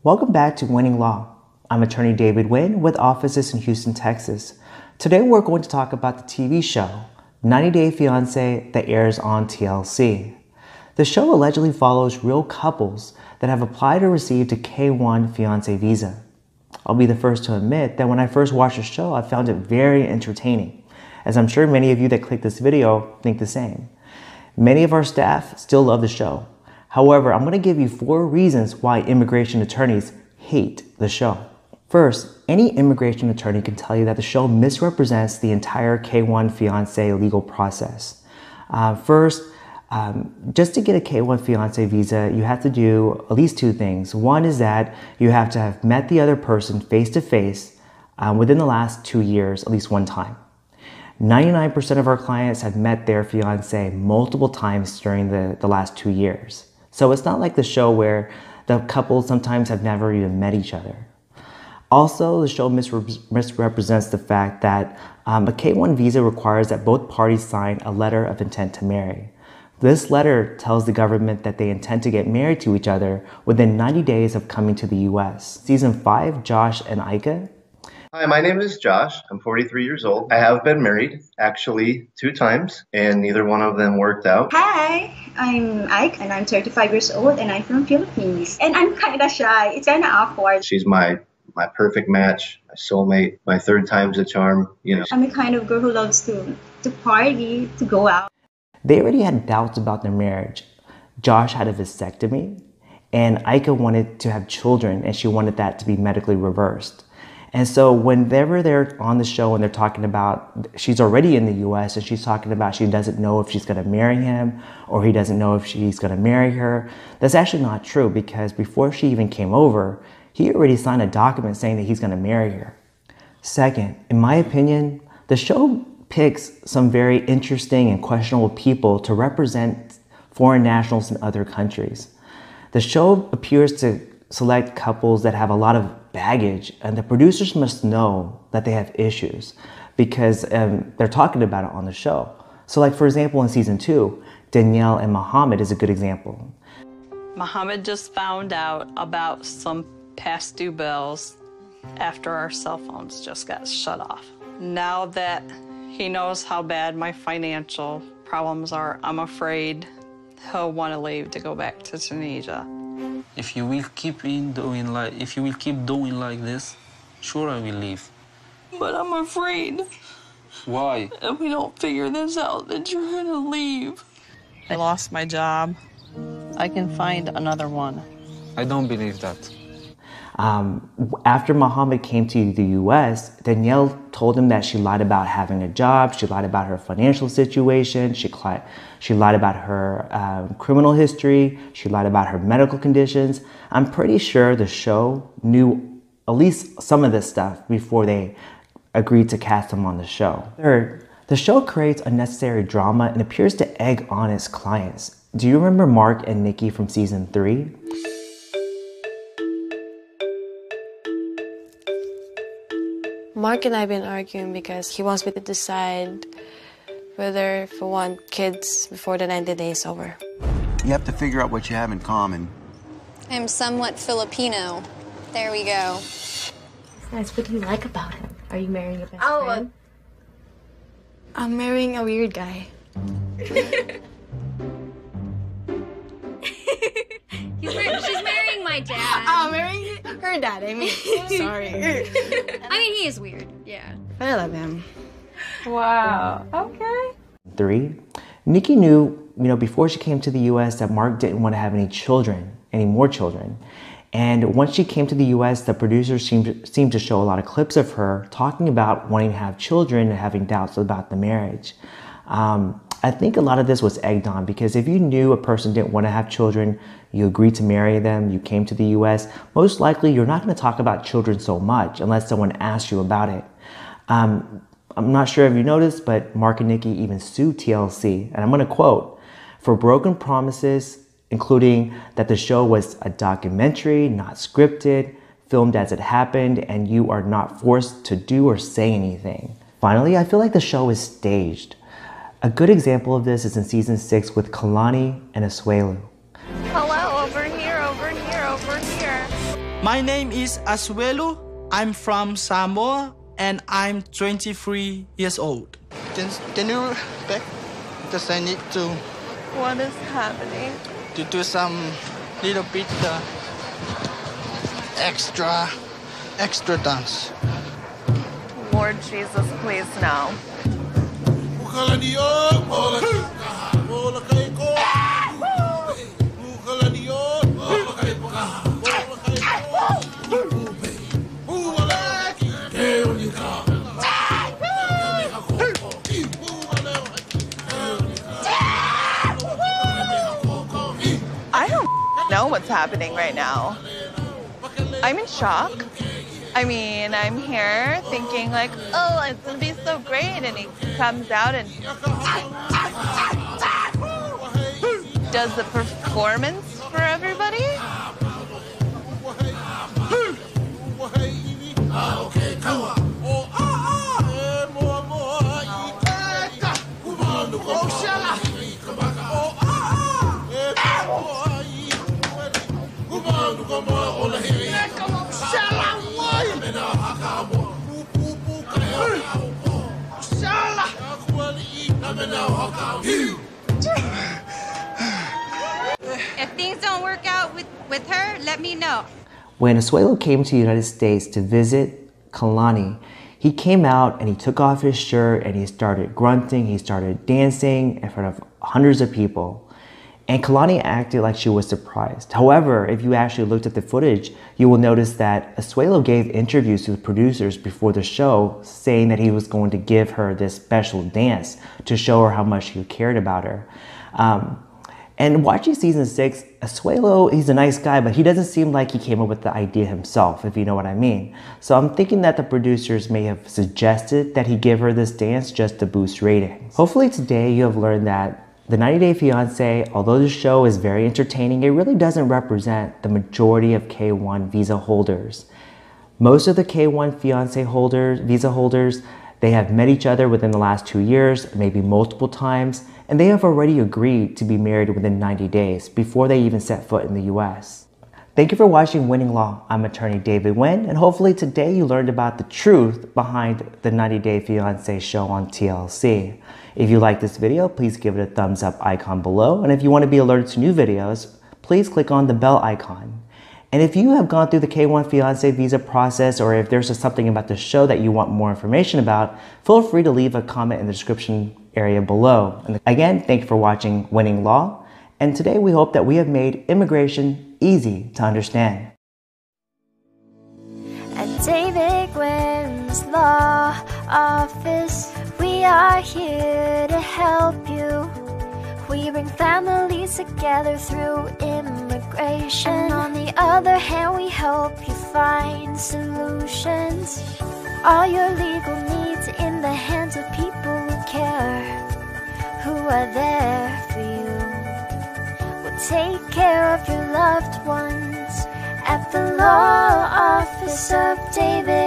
Welcome back to Winning Law. I'm attorney David Nguyen with offices in Houston, Texas. Today we're going to talk about the TV show, 90 Day Fiance, that airs on TLC. The show allegedly follows real couples that have applied or received a K-1 fiance visa. I'll be the first to admit that when I first watched the show, I found it very entertaining, as I'm sure many of you that click this video think the same. Many of our staff still love the show. However, I'm going to give you 4 reasons why immigration attorneys hate the show. First, any immigration attorney can tell you that the show misrepresents the entire K-1 fiance legal process. Just to get a K-1 fiance visa, you have to do at least 2 things. One is that you have to have met the other person face-to-face within the last 2 years, at least one time. 99% of our clients have met their fiance multiple times during the last 2 years. So it's not like the show where the couple sometimes have never even met each other. Also, the show misrepresents the fact that a K-1 visa requires that both parties sign a letter of intent to marry. This letter tells the government that they intend to get married to each other within 90 days of coming to the US. Season 5, Josh and Ika. Hi, my name is Josh. I'm 43 years old. I have been married, actually 2 times, and neither one of them worked out. Hi, I'm Ike, and I'm 35 years old, and I'm from Philippines. And I'm kind of shy. It's kind of awkward. She's my perfect match, my soulmate, my 3rd time's a charm, you know. I'm the kind of girl who loves to party, to go out. They already had doubts about their marriage. Josh had a vasectomy, and Ika wanted to have children, and she wanted that to be medically reversed. And so whenever they're on the show and they're talking about, she's already in the US and she's talking about she doesn't know if she's gonna marry him or he doesn't know if she's gonna marry her, that's actually not true, because before she even came over, he already signed a document saying that he's gonna marry her. Second, in my opinion, the show picks some very interesting and questionable people to represent foreign nationals in other countries. The show appears to select couples that have a lot of baggage, and the producers must know that they have issues because they're talking about it on the show. So like, for example, in season 2, Danielle and Muhammad is a good example. Muhammad just found out about some past due bills after our cell phones just got shut off. Now that he knows how bad my financial problems are, I'm afraid he'll want to leave to go back to Tunisia. If you will keep doing like this, sure I will leave. But I'm afraid. Why? If we don't figure this out, that you're gonna leave. I lost my job. I can find another one. I don't believe that. After Muhammad came to the US, Danielle told him that she lied about having a job, she lied about her financial situation, she lied about her criminal history, she lied about her medical conditions. I'm pretty sure the show knew at least some of this stuff before they agreed to cast him on the show. Third, the show creates unnecessary drama and appears to egg on its clients. Do you remember Mark and Nikki from season 3? Mark and I have been arguing because he wants me to decide whether if we want kids before the 90 days over. You have to figure out what you have in common. I'm somewhat Filipino. There we go. Nice. What do you like about him? Are you marrying your best friend? I'm marrying a weird guy. She's marrying my dad. I'm marrying her dad, I mean. Sorry. I mean, he is weird, yeah. But I love him. Wow. Okay. 3, Nikki knew, before she came to the US that Mark didn't want to have any more children. And once she came to the US, the producers seemed to show a lot of clips of her talking about wanting to have children and having doubts about the marriage. I think a lot of this was egged on because if you knew a person didn't want to have children, you agreed to marry them, you came to the US, most likely you're not going to talk about children so much unless someone asks you about it. I'm not sure if you noticed, but Mark and Nikki even sued TLC, and I'm going to quote, for broken promises, including that the show was a documentary, not scripted, filmed as it happened, and you are not forced to do or say anything. Finally, I feel like the show is staged. A good example of this is in season 6 with Kalani and Asuelu. Hello, over here, over here, over here. My name is Asuelu. I'm from Samoa and I'm 23 years old. Can you back? Because I need to... What is happening? To do some little bit extra dance. Lord Jesus, please no. I don't know what's happening right now. I'm in shock. I mean, I'm here thinking like, oh, it's gonna be so great, and he comes out and does the performance for everybody. If things don't work out with her, let me know. When Asuelu came to the United States to visit Kalani, he came out and he took off his shirt and he started grunting, he started dancing in front of hundreds of people. And Kalani acted like she was surprised. However, if you actually looked at the footage, you will notice that Asuelu gave interviews to the producers before the show saying that he was going to give her this special dance to show her how much he cared about her. And watching season 6, Asuelu, he's a nice guy, but he doesn't seem like he came up with the idea himself, if you know what I mean. So I'm thinking that the producers may have suggested that he give her this dance just to boost ratings. Hopefully today you have learned that the 90 Day Fiancé, although the show is very entertaining, it really doesn't represent the majority of K1 visa holders. Most of the K1 fiancé holders, visa holders, they have met each other within the last 2 years, maybe multiple times, and they have already agreed to be married within 90 days before they even set foot in the US. Thank you for watching Winning Law. I'm attorney David Nguyen, and hopefully today you learned about the truth behind the 90 Day Fiancé show on TLC. If you like this video, please give it a thumbs up icon below, and if you want to be alerted to new videos, please click on the bell icon. And if you have gone through the K1 Fiancé visa process, or if there's something about the show that you want more information about, feel free to leave a comment in the description area below. And again, thank you for watching Winning Law, and today we hope that we have made immigration easy to understand. At David Nguyen's Law Office, we are here to help you. We bring families together through immigration. And on the other hand, we help you find solutions. All your legal needs in the hands of people who care, who are there for you. We'll take care of your loved ones at the Law Office of David